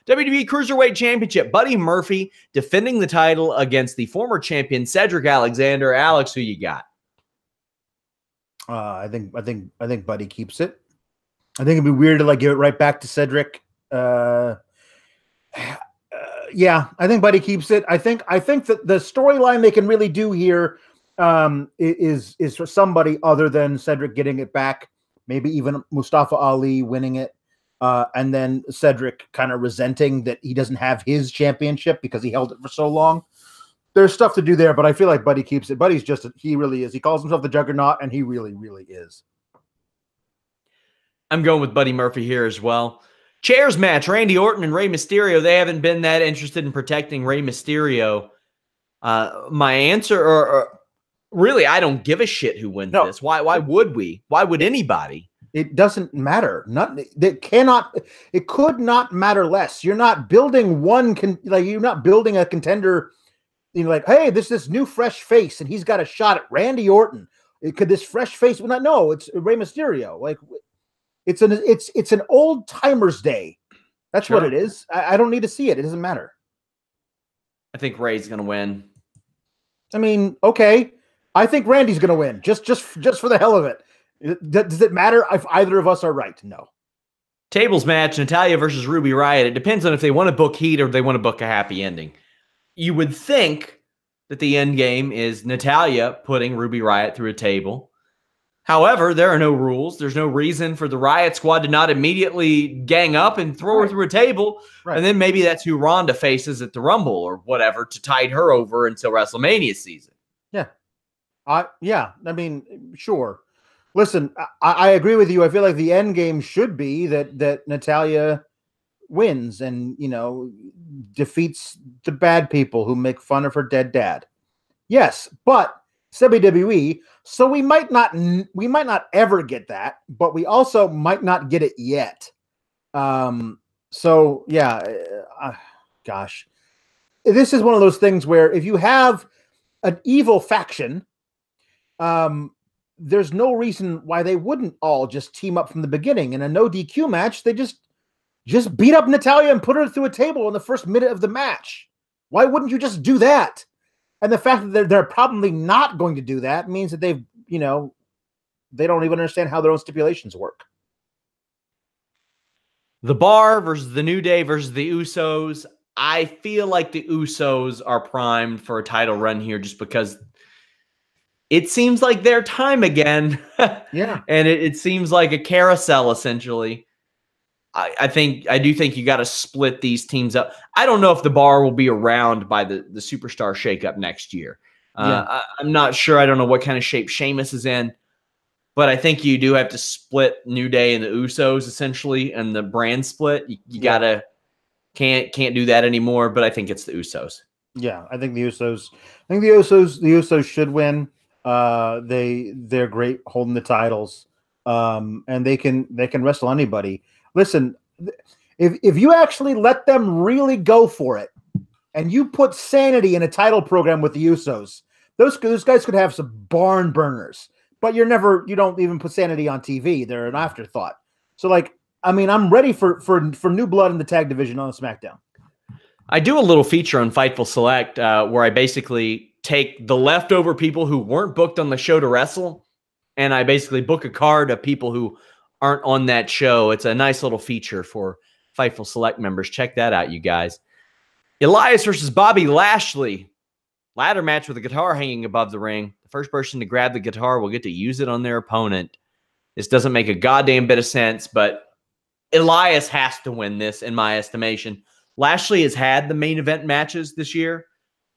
WWE Cruiserweight Championship, Buddy Murphy defending the title against the former champion Cedric Alexander. Alex, who you got? I think Buddy keeps it. I think it'd be weird to give it right back to Cedric. Yeah, I think Buddy keeps it. I think that the storyline they can really do here is for somebody other than Cedric getting it back. Maybe even Mustafa Ali winning it. And then Cedric kind of resenting that he doesn't have his championship because he held it for so long. There's stuff to do there, but I feel like Buddy keeps it. Buddy's he really is. He calls himself the Juggernaut, and he really, really is. I'm going with Buddy Murphy here as well. Chairs match, Randy Orton and Rey Mysterio. They haven't been that interested in protecting Rey Mysterio. My answer, or really, I don't give a shit who wins this. Why would we? Why would anybody? It doesn't matter. It could not matter less. You're not building you're not building a contender. Hey, this new fresh face, and he's got a shot at Randy Orton. Could this fresh face? No, it's Rey Mysterio. It's an old timers day. That's what it is. I don't need to see it. It doesn't matter. I think Ray's going to win. I mean, okay. I think Randy's going to win just for the hell of it. Does it matter if either of us are right? No. Tables match, Natalya versus Ruby Riott. It depends on if they want to book heat or they want to book a happy ending. You would think that the end game is Natalya putting Ruby Riott through a table. However, there are no rules. There's no reason for the Riott squad to not immediately gang up and throw her through a table. Right. And then maybe that's who Ronda faces at the Rumble or whatever to tide her over until WrestleMania season. Yeah. Yeah. I mean, sure. Listen, I agree with you. I feel like the end game should be that Natalya wins and, defeats the bad people who make fun of her dead dad. Yes, but it's WWE, so we might not ever get that, but we also might not get it yet. So yeah, gosh, this is one of those things where if you have an evil faction, there's no reason why they wouldn't all just team up from the beginning. In a no DQ match, they just beat up Natalya and put her through a table in the first minute of the match. Why wouldn't you just do that? And the fact that they're probably not going to do that means that they don't even understand how their own stipulations work. The Bar versus the New Day versus the Usos. I feel like the Usos are primed for a title run here just because it seems like their time again. Yeah. And it seems like a carousel, essentially. I do think you got to split these teams up. I don't know if the Bar will be around by the Superstar shakeup next year. I'm not sure. I don't know what kind of shape Sheamus is in. But I think you do have to split New Day and the Usos, essentially, and the brand split. You gotta can't do that anymore, but I think it's the Usos. Yeah, I think the Usos should win. They're great holding the titles. And they can wrestle anybody. Listen, if you actually let them really go for it, and you put Sanity in a title program with the Usos, those guys could have some barn burners. But you don't even put Sanity on TV. They're an afterthought. So, I'm ready for new blood in the tag division on SmackDown. I do a little feature on Fightful Select where I basically take the leftover people who weren't booked on the show to wrestle, and I basically book a card of people who aren't on that show. It's a nice little feature for Fightful Select members. Check that out, you guys. Elias versus Bobby Lashley. Ladder match with a guitar hanging above the ring. The first person to grab the guitar will get to use it on their opponent. This doesn't make a goddamn bit of sense, but Elias has to win this, in my estimation. Lashley has had the main event matches this year.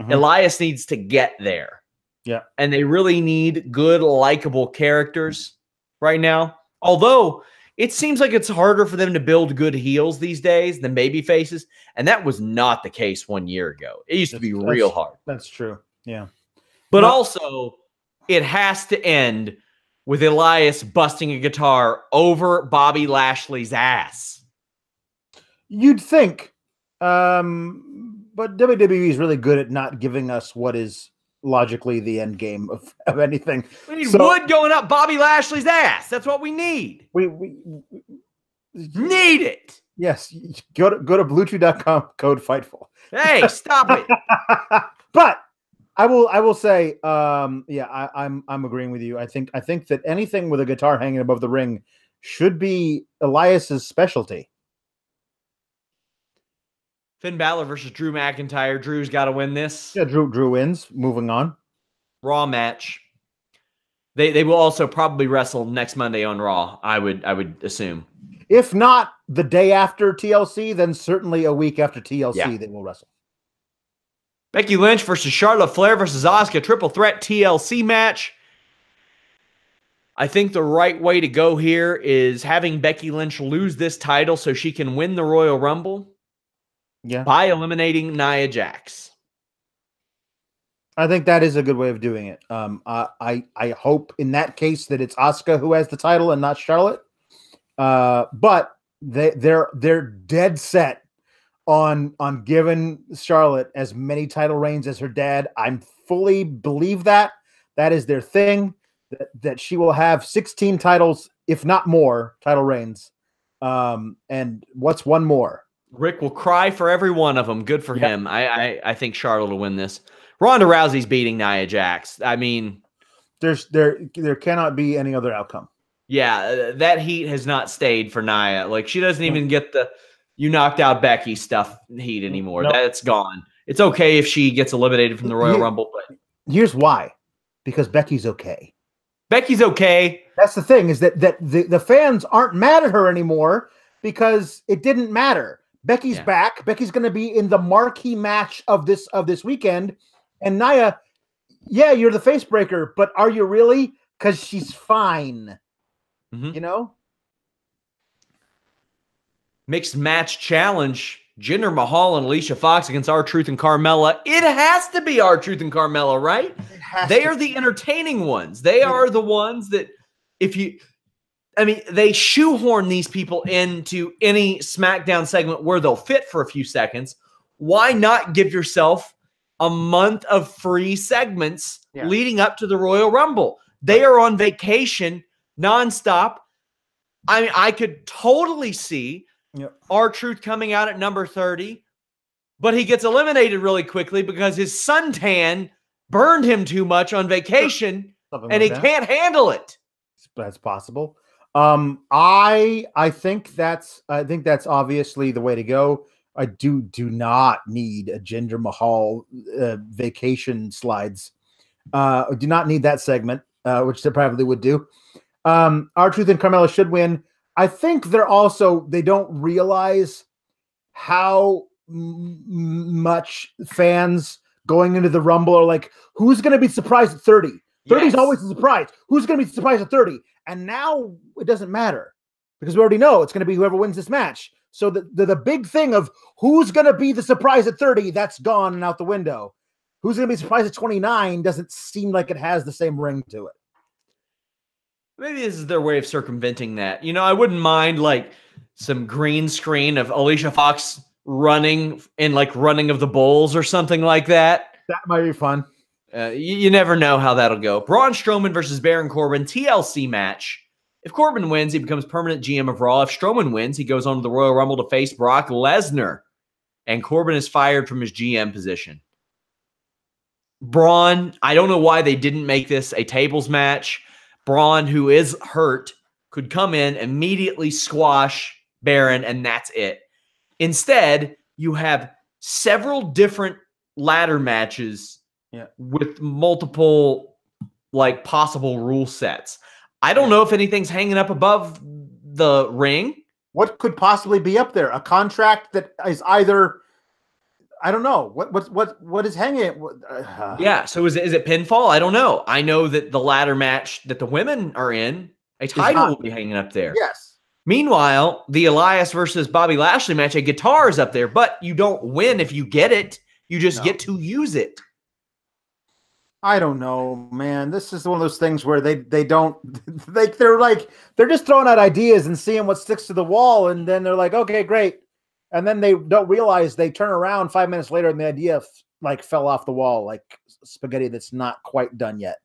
Mm-hmm. Elias needs to get there. Yeah. And they really need good, likable characters right now. Although it seems like it's harder for them to build good heels these days than baby faces. And that was not the case 1 year ago. It used to be real hard. That's true. Yeah. But also, it has to end with Elias busting a guitar over Bobby Lashley's ass. You'd think. But WWE is really good at not giving us what is logically the end game of anything. We need wood going up Bobby Lashley's ass. That's what we need. Need it. Yes, go to bluechew.com, code Fightful. Hey, stop it. But I will say, yeah, I'm agreeing with you. I think that anything with a guitar hanging above the ring should be Elias's specialty. Finn Balor versus Drew McIntyre. Drew's got to win this. Yeah, Drew wins. Moving on. Raw match. They will also probably wrestle next Monday on Raw, I would assume. If not the day after TLC, then certainly a week after TLC they will wrestle. Becky Lynch versus Charlotte Flair versus Asuka, triple threat TLC match. I think the right way to go here is having Becky Lynch lose this title so she can win the Royal Rumble by eliminating Nia Jax. I think that is a good way of doing it. I hope in that case that it's Asuka who has the title and not Charlotte. But they're dead set on giving Charlotte as many title reigns as her dad. I'm fully believe that is their thing. That she will have 16 titles, if not more, title reigns. And what's one more? Rick will cry for every one of them. Good for him. I think Charlotte will win this. Ronda Rousey's beating Nia Jax. I mean, there cannot be any other outcome. Yeah, that heat has not stayed for Nia. Like, she doesn't even get the you knocked out Becky stuff heat anymore. That's gone. It's okay if she gets eliminated from the Royal Rumble, but here's why. Because Becky's okay. Becky's okay. That's the thing, is that the fans aren't mad at her anymore because it didn't matter. Becky's back. Becky's going to be in the marquee match of this weekend. And Nia, yeah, you're the face breaker, but are you really? Because she's fine. You know? Mixed match challenge. Jinder Mahal and Alicia Fox against R-Truth and Carmella. It has to be R-Truth and Carmella, right? They are the entertaining ones. They are the ones that they shoehorn these people into any SmackDown segment where they'll fit for a few seconds. Why not give yourself a month of free segments leading up to the Royal Rumble? They are on vacation nonstop. I could totally see R-Truth coming out at number 30, but he gets eliminated really quickly because his suntan burned him too much on vacation, and he can't handle it. That's possible. I think that's obviously the way to go. I do not need a Jinder Mahal vacation slides. I do not need that segment, which they probably would do. R-Truth and Carmella should win. I think they don't realize how much fans going into the Rumble are like, who's going to be surprised at 30? 30 is always a surprise. Who's going to be surprised at 30? And now it doesn't matter because we already know it's going to be whoever wins this match. So the big thing of who's going to be the surprise at 30, that's gone and out the window. Who's going to be surprised at 29 doesn't seem like it has the same ring to it. Maybe this is their way of circumventing that. I wouldn't mind like some green screen of Alicia Fox running in like Running of the Bulls or something like that. That might be fun. You never know how that'll go. Braun Strowman versus Baron Corbin, TLC match. If Corbin wins, he becomes permanent GM of Raw. If Strowman wins, he goes on to the Royal Rumble to face Brock Lesnar. And Corbin is fired from his GM position. Braun, I don't know why they didn't make this a tables match. Braun, who is hurt, could come in, immediately squash Baron, and that's it. Instead, you have several different ladder matches with multiple possible rule sets. I don't know if anything's hanging up above the ring. What could possibly be up there? A contract that is either, I don't know. What is hanging? Yeah. So is it pinfall? I don't know. I know that the ladder match that the women are in, a title will be hanging up there. Yes. Meanwhile, the Elias versus Bobby Lashley match, a guitar is up there, but you don't win if you get it. You just get to use it. I don't know, man. This is one of those things where they're just throwing out ideas and seeing what sticks to the wall, and then they're like, okay, great. And then they don't realize they turn around 5 minutes later and the idea fell off the wall like spaghetti that's not quite done yet.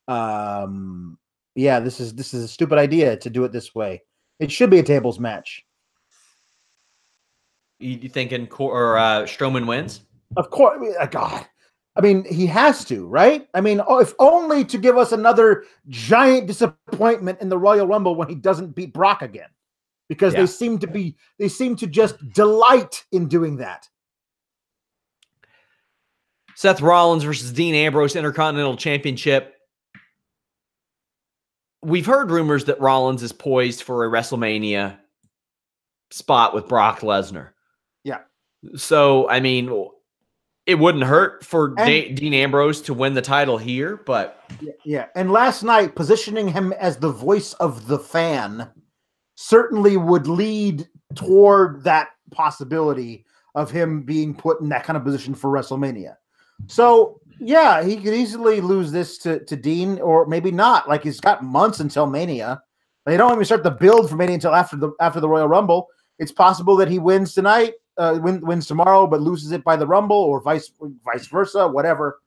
Yeah, this is a stupid idea to do it this way. It should be a tables match. You thinking Strowman wins? Of course, God. I mean, he has to, right? I mean, if only to give us another giant disappointment in the Royal Rumble when he doesn't beat Brock again, because they seem to just delight in doing that. Seth Rollins versus Dean Ambrose Intercontinental Championship. We've heard rumors that Rollins is poised for a WrestleMania spot with Brock Lesnar. Yeah. So, I mean, it wouldn't hurt for Dean Ambrose to win the title here, but... Yeah, and last night, positioning him as the voice of the fan certainly would lead toward that possibility of him being put in that kind of position for WrestleMania. So, yeah, he could easily lose this to Dean, or maybe not. Like, he's got months until Mania. They don't even start the build for Mania until after the Royal Rumble. It's possible that he wins tonight, wins tomorrow, but loses it by the Rumble, or vice versa, whatever.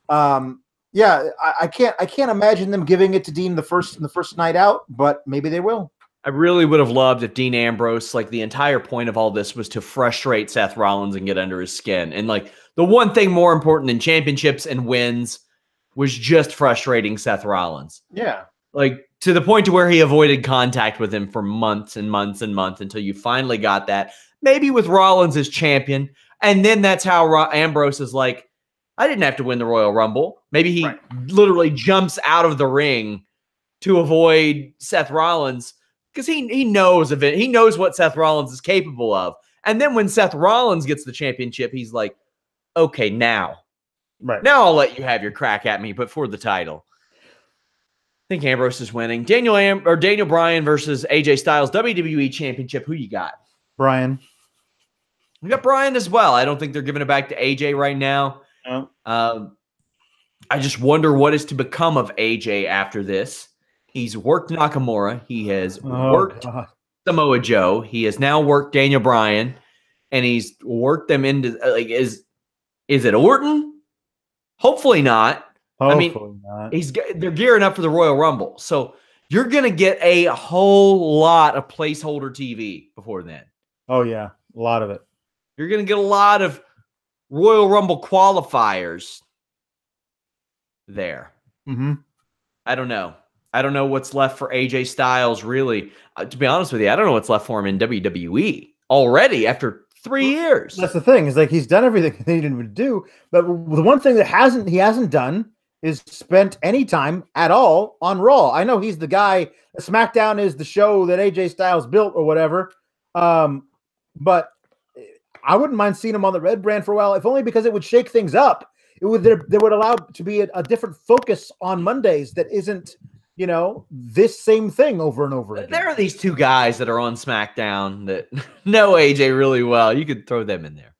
Yeah, I can't imagine them giving it to Dean the first night out, but maybe they will. I really would have loved if Dean Ambrose, like, the entire point of all this was to frustrate Seth Rollins and get under his skin. And, like, the one thing more important than championships and wins was just frustrating Seth Rollins. Yeah. Like, to the point to where he avoided contact with him for months and months and months until you finally got that. Maybe with Rollins as champion. And then that's how Ambrose is like, I didn't have to win the Royal Rumble. Maybe he literally jumps out of the ring to avoid Seth Rollins because he knows of it. He knows what Seth Rollins is capable of. And then when Seth Rollins gets the championship, he's like, okay, now I'll let you have your crack at me, but for the title. I think Ambrose is winning. Daniel Bryan versus AJ Styles, WWE Championship. Who you got? Bryan. We got Bryan as well. I don't think they're giving it back to AJ right now. No. I just wonder what is to become of AJ after this. He's worked Nakamura. He has worked Samoa Joe. He has now worked Daniel Bryan, and he's worked them into like is it Orton? Hopefully not. They're gearing up for the Royal Rumble. So you're going to get a whole lot of placeholder TV before then. Oh, yeah. A lot of it. You're going to get a lot of Royal Rumble qualifiers there. Mm-hmm. I don't know. I don't know what's left for AJ Styles, really. To be honest with you, I don't know what's left for him in WWE already after 3 years. That's the thing. Is like he's done everything he needed to do. But the one thing that he hasn't done is spent any time at all on Raw. I know he's the guy. SmackDown is the show that AJ Styles built or whatever. But I wouldn't mind seeing him on the red brand for a while, if only because it would shake things up. There would allow to be a different focus on Mondays that isn't, this same thing over and over again. There are these two guys that are on SmackDown that know AJ really well. You could throw them in there.